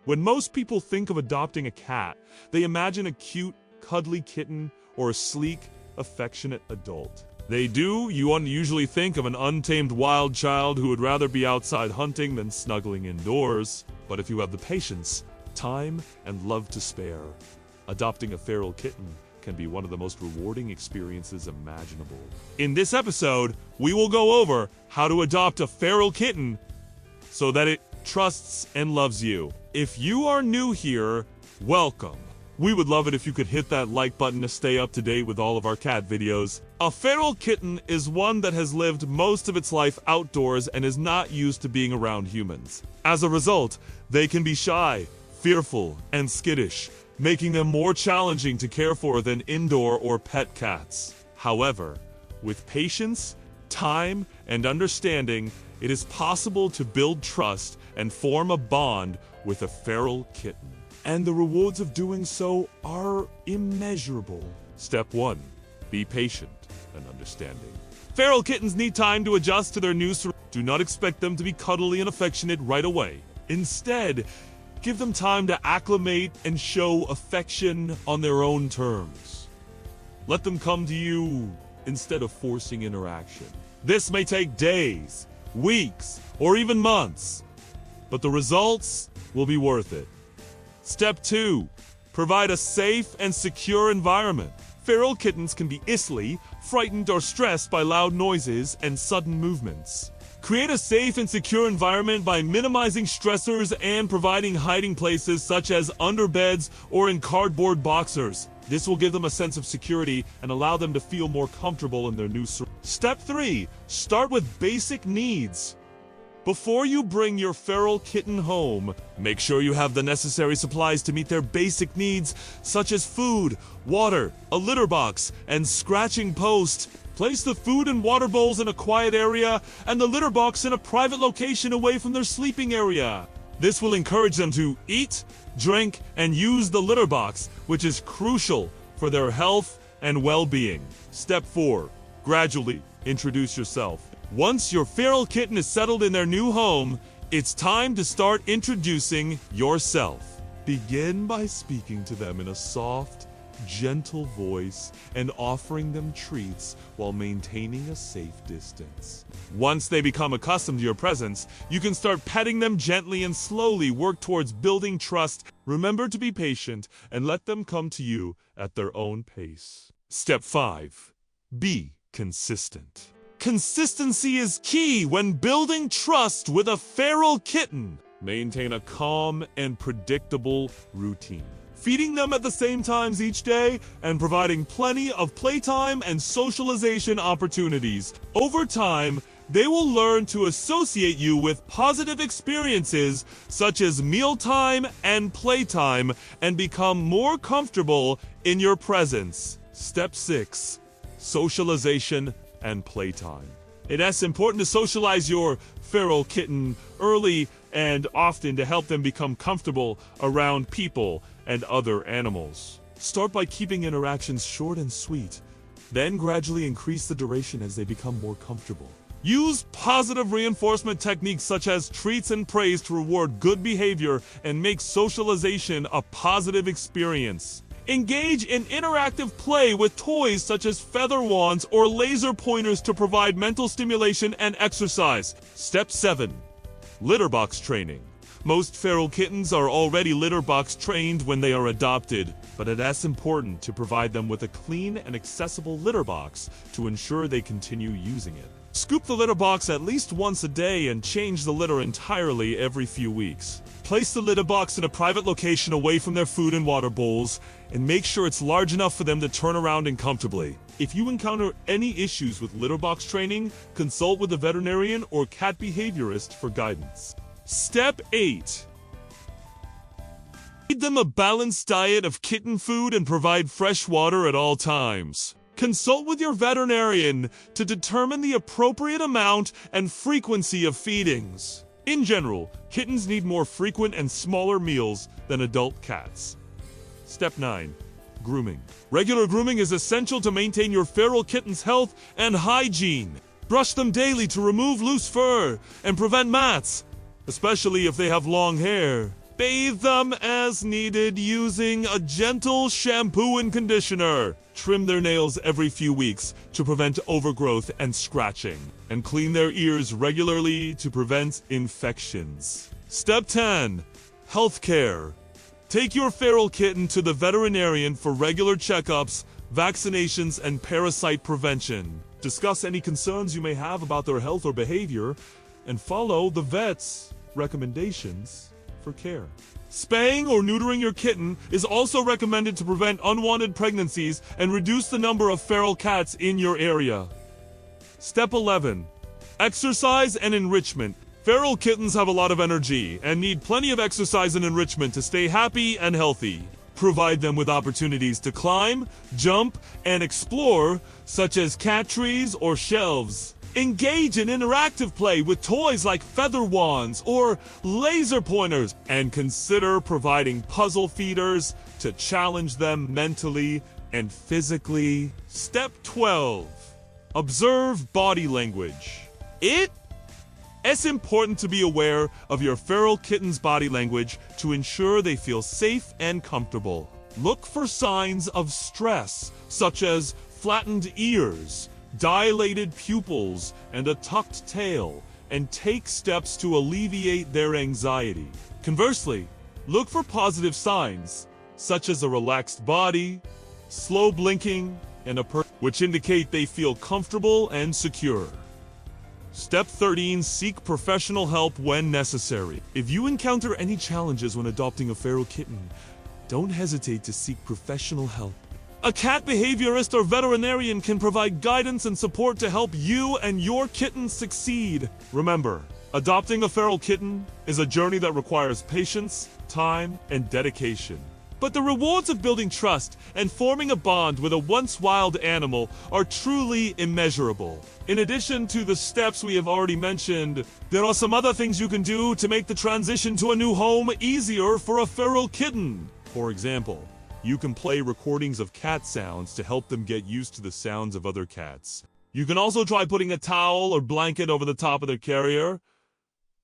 When most people think of adopting a cat, they imagine a cute, cuddly kitten or a sleek, affectionate adult. They do, you usually think of an untamed wild child who would rather be outside hunting than snuggling indoors. But if you have the patience, time, and love to spare, adopting a feral kitten can be one of the most rewarding experiences imaginable. In this episode, we will go over how to adopt a feral kitten so that it trusts and loves you. If you are new here, welcome. We would love it if you could hit that like button to stay up to date with all of our cat videos. A feral kitten is one that has lived most of its life outdoors and is not used to being around humans. As a result, they can be shy, fearful, and skittish, making them more challenging to care for than indoor or pet cats. However, with patience, time, and understanding, it is possible to build trust and form a bond with a feral kitten. And the rewards of doing so are immeasurable. Step 1. Be patient and understanding. Feral kittens need time to adjust to their new surroundings. Do not expect them to be cuddly and affectionate right away. Instead, give them time to acclimate and show affection on their own terms. Let them come to you instead of forcing interaction. This may take days, weeks, or even months, but the results will be worth it. Step 2. Provide a safe and secure environment. Feral kittens can be easily frightened or stressed by loud noises and sudden movements. Create a safe and secure environment by minimizing stressors and providing hiding places such as under beds or in cardboard boxes. This will give them a sense of security and allow them to feel more comfortable in their new surroundings. Step 3. Start with basic needs. Before you bring your feral kitten home, make sure you have the necessary supplies to meet their basic needs, such as food, water, a litter box, and scratching post. Place the food and water bowls in a quiet area and the litter box in a private location away from their sleeping area. This will encourage them to eat, drink, and use the litter box, which is crucial for their health and well-being. Step 4. Gradually introduce yourself. Once your feral kitten is settled in their new home, it's time to start introducing yourself. Begin by speaking to them in a soft, gentle voice and offering them treats while maintaining a safe distance. Once they become accustomed to your presence, you can start petting them gently and slowly work towards building trust. Remember to be patient and let them come to you at their own pace. Step 5. Be consistent. Consistency is key when building trust with a feral kitten. Maintain a calm and predictable routine. Feeding them at the same times each day and providing plenty of playtime and socialization opportunities. Over time, they will learn to associate you with positive experiences such as mealtime and playtime and become more comfortable in your presence. Step 6. Socialization and playtime. It is important to socialize your feral kitten early and often to help them become comfortable around people and other animals. Start by keeping interactions short and sweet, then gradually increase the duration as they become more comfortable. Use positive reinforcement techniques such as treats and praise to reward good behavior and make socialization a positive experience. Engage in interactive play with toys such as feather wands or laser pointers to provide mental stimulation and exercise. Step 7. Litter box training. Most feral kittens are already litter box trained when they are adopted, but it is important to provide them with a clean and accessible litter box to ensure they continue using it. Scoop the litter box at least once a day and change the litter entirely every few weeks. Place the litter box in a private location away from their food and water bowls, and make sure it's large enough for them to turn around and comfortably. If you encounter any issues with litter box training, consult with a veterinarian or cat behaviorist for guidance. Step 8. Feed them a balanced diet of kitten food and provide fresh water at all times. Consult with your veterinarian to determine the appropriate amount and frequency of feedings. In general, kittens need more frequent and smaller meals than adult cats. Step 9. Grooming. Regular grooming is essential to maintain your feral kitten's health and hygiene. Brush them daily to remove loose fur and prevent mats, especially if they have long hair. Bathe them as needed using a gentle shampoo and conditioner. Trim their nails every few weeks to prevent overgrowth and scratching. And clean their ears regularly to prevent infections. Step 10. Healthcare. Take your feral kitten to the veterinarian for regular checkups, vaccinations, and parasite prevention. Discuss any concerns you may have about their health or behavior, and follow the vet's recommendations for care. Spaying or neutering your kitten is also recommended to prevent unwanted pregnancies and reduce the number of feral cats in your area. Step 11. Exercise and enrichment. Feral kittens have a lot of energy and need plenty of exercise and enrichment to stay happy and healthy. Provide them with opportunities to climb, jump, and explore, such as cat trees or shelves. Engage in interactive play with toys like feather wands or laser pointers, and consider providing puzzle feeders to challenge them mentally and physically. Step 12. Observe body language. It's important to be aware of your feral kitten's body language to ensure they feel safe and comfortable. Look for signs of stress, such as flattened ears, dilated pupils, and a tucked tail, and take steps to alleviate their anxiety. Conversely, look for positive signs, such as a relaxed body, slow blinking, and which indicate they feel comfortable and secure. Step 13. Seek professional help when necessary. If you encounter any challenges when adopting a feral kitten, don't hesitate to seek professional help. A cat behaviorist or veterinarian can provide guidance and support to help you and your kitten succeed. Remember, adopting a feral kitten is a journey that requires patience, time, and dedication. But the rewards of building trust and forming a bond with a once wild animal are truly immeasurable. In addition to the steps we have already mentioned, there are some other things you can do to make the transition to a new home easier for a feral kitten. For example, you can play recordings of cat sounds to help them get used to the sounds of other cats. You can also try putting a towel or blanket over the top of their carrier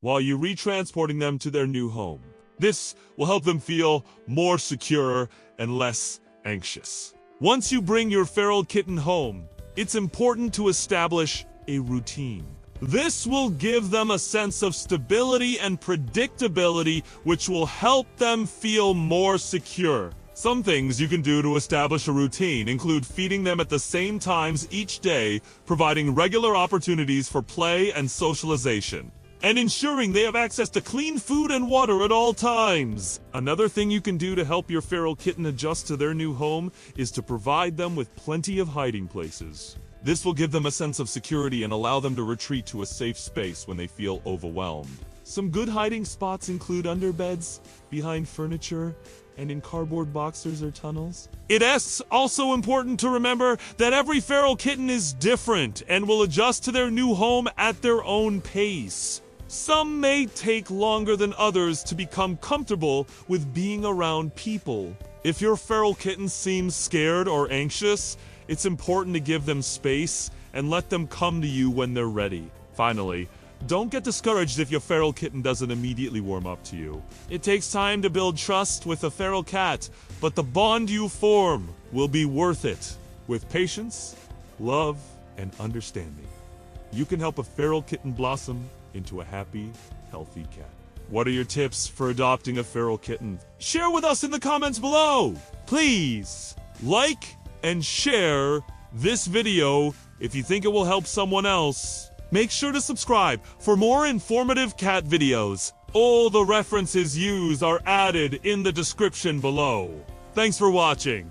while you're retransporting them to their new home. This will help them feel more secure and less anxious. Once you bring your feral kitten home, it's important to establish a routine. This will give them a sense of stability and predictability, which will help them feel more secure. Some things you can do to establish a routine include feeding them at the same times each day, providing regular opportunities for play and socialization, and ensuring they have access to clean food and water at all times. Another thing you can do to help your feral kitten adjust to their new home is to provide them with plenty of hiding places. This will give them a sense of security and allow them to retreat to a safe space when they feel overwhelmed. Some good hiding spots include under beds, behind furniture, and in cardboard boxes or tunnels. It's also important to remember that every feral kitten is different and will adjust to their new home at their own pace. Some may take longer than others to become comfortable with being around people. If your feral kitten seems scared or anxious, it's important to give them space and let them come to you when they're ready. Finally, don't get discouraged if your feral kitten doesn't immediately warm up to you. It takes time to build trust with a feral cat, but the bond you form will be worth it. With patience, love, and understanding, you can help a feral kitten blossom into a happy, healthy cat. What are your tips for adopting a feral kitten? Share with us in the comments below. Please like and share this video if you think it will help someone else. Make sure to subscribe for more informative cat videos. All the references used are added in the description below. Thanks for watching.